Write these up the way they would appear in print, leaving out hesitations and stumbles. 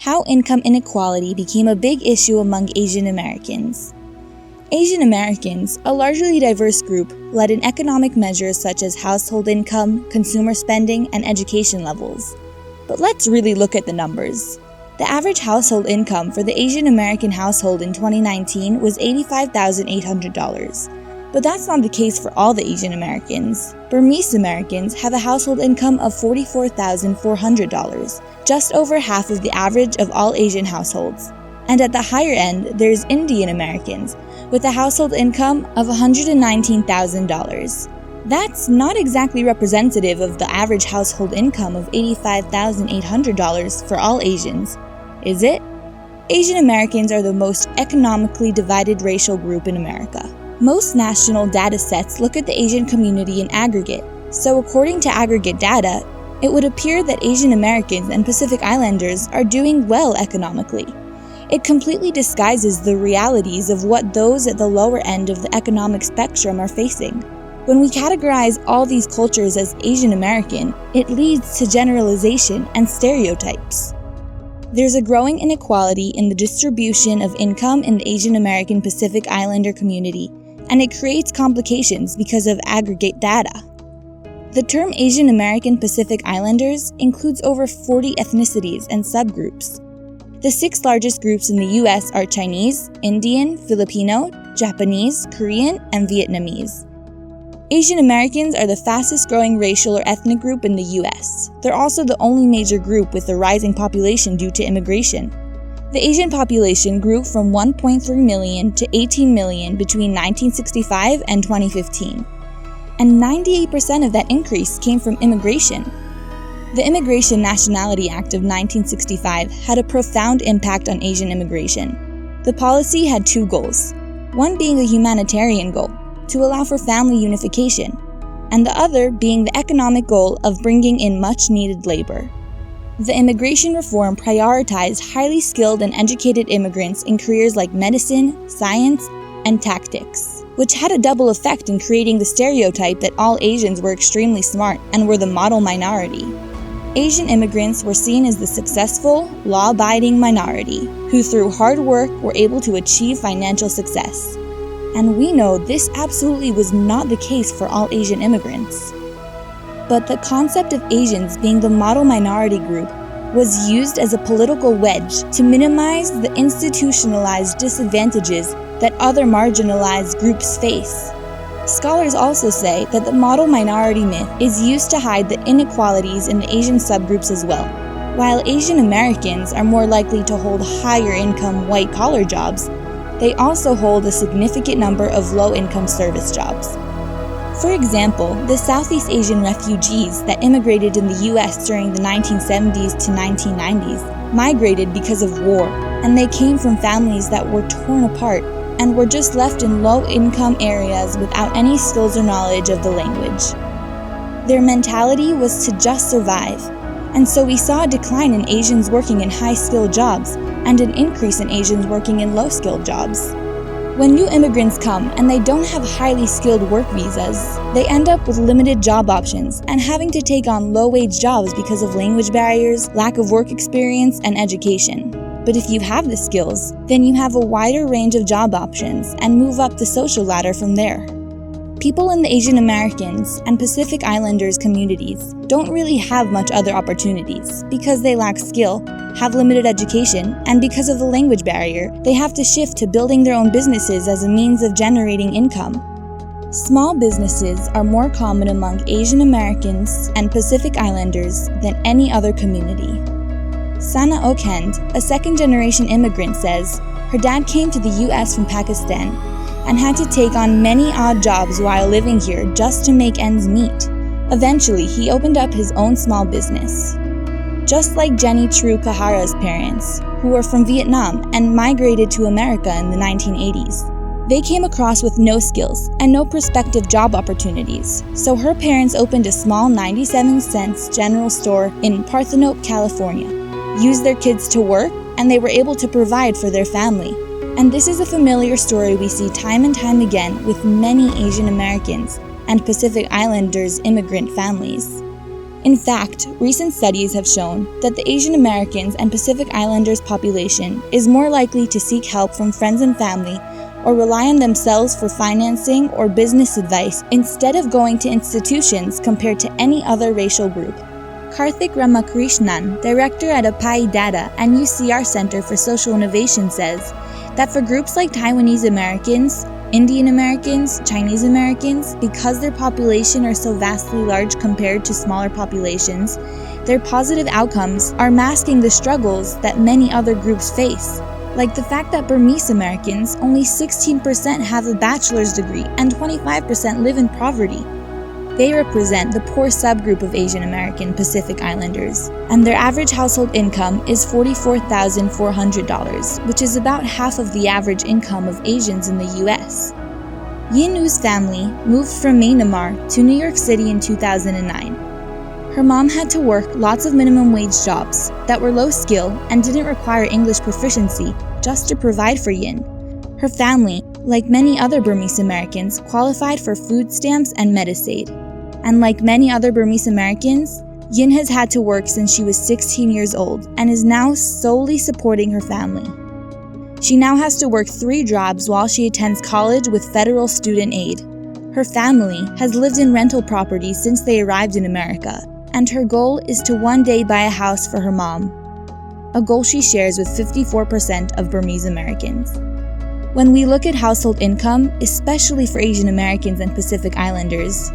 How income inequality became a big issue among Asian Americans. Asian Americans, a largely diverse group, led in economic measures such as household income, consumer spending, and education levels. But let's really look at the numbers. The average household income for the Asian American household in 2019 was $85,800. But that's not the case for all the Asian Americans. Burmese Americans have a household income of $44,400, just over half of the average of all Asian households. And at the higher end, there's Indian Americans, with a household income of $119,000. That's not exactly representative of the average household income of $85,800 for all Asians, is it? Asian Americans are the most economically divided racial group in America. Most national data sets look at the Asian community in aggregate, so according to aggregate data, it would appear that Asian Americans and Pacific Islanders are doing well economically. It completely disguises the realities of what those at the lower end of the economic spectrum are facing. When we categorize all these cultures as Asian American, it leads to generalization and stereotypes. There's a growing inequality in the distribution of income in the Asian American Pacific Islander community, and it creates complications because of aggregate data. The term Asian American Pacific Islanders includes over 40 ethnicities and subgroups. The 6 largest groups in the US are Chinese, Indian, Filipino, Japanese, Korean, and Vietnamese. Asian Americans are the fastest growing racial or ethnic group in the US. They're also the only major group with a rising population due to immigration. The Asian population grew from 1.3 million to 18 million between 1965 and 2015. And 98% of that increase came from immigration. The Immigration Nationality Act of 1965 had a profound impact on Asian immigration. The policy had 2 goals, one being a humanitarian goal, to allow for family unification, and the other being the economic goal of bringing in much-needed labor. The immigration reform prioritized highly skilled and educated immigrants in careers like medicine, science, and tactics, which had a double effect in creating the stereotype that all Asians were extremely smart and were the model minority. Asian immigrants were seen as the successful, law-abiding minority who through hard work were able to achieve financial success. And we know this absolutely was not the case for all Asian immigrants. But the concept of Asians being the model minority group was used as a political wedge to minimize the institutionalized disadvantages that other marginalized groups face. Scholars also say that the model minority myth is used to hide the inequalities in the Asian subgroups as well. While Asian Americans are more likely to hold higher income white-collar jobs, they also hold a significant number of low-income service jobs. For example, the Southeast Asian refugees that immigrated in the US during the 1970s to 1990s migrated because of war, and they came from families that were torn apart and were just left in low-income areas without any skills or knowledge of the language. Their mentality was to just survive, and so we saw a decline in Asians working in high-skilled jobs and an increase in Asians working in low-skilled jobs. When new immigrants come and they don't have highly skilled work visas, they end up with limited job options and having to take on low-wage jobs because of language barriers, lack of work experience, and education. But if you have the skills, then you have a wider range of job options and move up the social ladder from there. People in the Asian Americans and Pacific Islanders communities don't really have much other opportunities because they lack skill, have limited education, and because of the language barrier, they have to shift to building their own businesses as a means of generating income. Small businesses are more common among Asian Americans and Pacific Islanders than any other community. Sana Okhend, a second-generation immigrant, says her dad came to the US from Pakistan and had to take on many odd jobs while living here just to make ends meet. Eventually, he opened up his own small business. Just like Jenny True Kahara's parents, who were from Vietnam and migrated to America in the 1980s. They came across with no skills and no prospective job opportunities, so her parents opened a small 97-cent general store in Parthenope, California, used their kids to work, and they were able to provide for their family. And this is a familiar story we see time and time again with many Asian Americans and Pacific Islanders immigrant families. In fact, recent studies have shown that the Asian Americans and Pacific Islanders population is more likely to seek help from friends and family or rely on themselves for financing or business advice instead of going to institutions compared to any other racial group. Karthik Ramakrishnan, director at Apai Data and UCR Center for Social Innovation, says that for groups like Taiwanese Americans, Indian Americans, Chinese Americans, because their population are so vastly large compared to smaller populations, their positive outcomes are masking the struggles that many other groups face, like the fact that Burmese Americans, only 16% have a bachelor's degree and 25% live in poverty. They represent the poor subgroup of Asian American Pacific Islanders, and their average household income is $44,400, which is about half of the average income of Asians in the US. Yinu's family moved from Myanmar to New York City in 2009. Her mom had to work lots of minimum wage jobs that were low skill and didn't require English proficiency just to provide for Yin. Her family, like many other Burmese Americans, qualified for food stamps and Medicaid. And like many other Burmese Americans, Yin has had to work since she was 16 years old and is now solely supporting her family. She now has to work 3 jobs while she attends college with federal student aid. Her family has lived in rental properties since they arrived in America, and her goal is to one day buy a house for her mom, a goal she shares with 54% of Burmese Americans. When we look at household income, especially for Asian Americans and Pacific Islanders,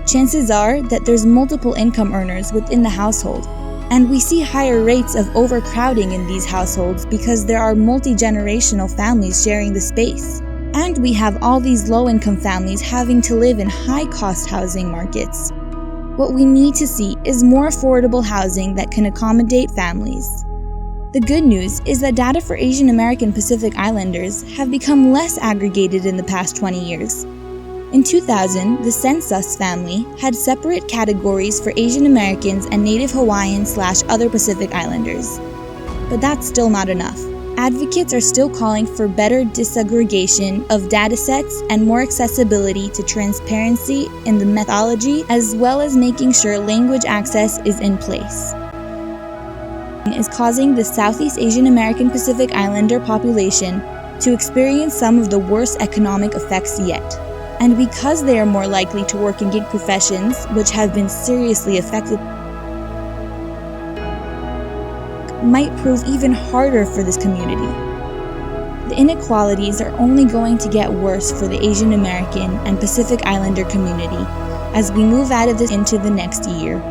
chances are that there's multiple income earners within the household, and we see higher rates of overcrowding in these households because there are multi-generational families sharing the space. And we have all these low-income families having to live in high-cost housing markets. What we need to see is more affordable housing that can accommodate families. The good news is that data for Asian American Pacific Islanders have become less aggregated in the past 20 years. In 2000, the census family had separate categories for Asian Americans and Native Hawaiian/other Pacific Islanders. But that's still not enough. Advocates are still calling for better disaggregation of datasets and more accessibility to transparency in the methodology, as well as making sure language access is in place. Is causing the Southeast Asian American Pacific Islander population to experience some of the worst economic effects yet. And because they are more likely to work in gig professions, which have been seriously affected, might prove even harder for this community. The inequalities are only going to get worse for the Asian American and Pacific Islander community as we move out of this into the next year.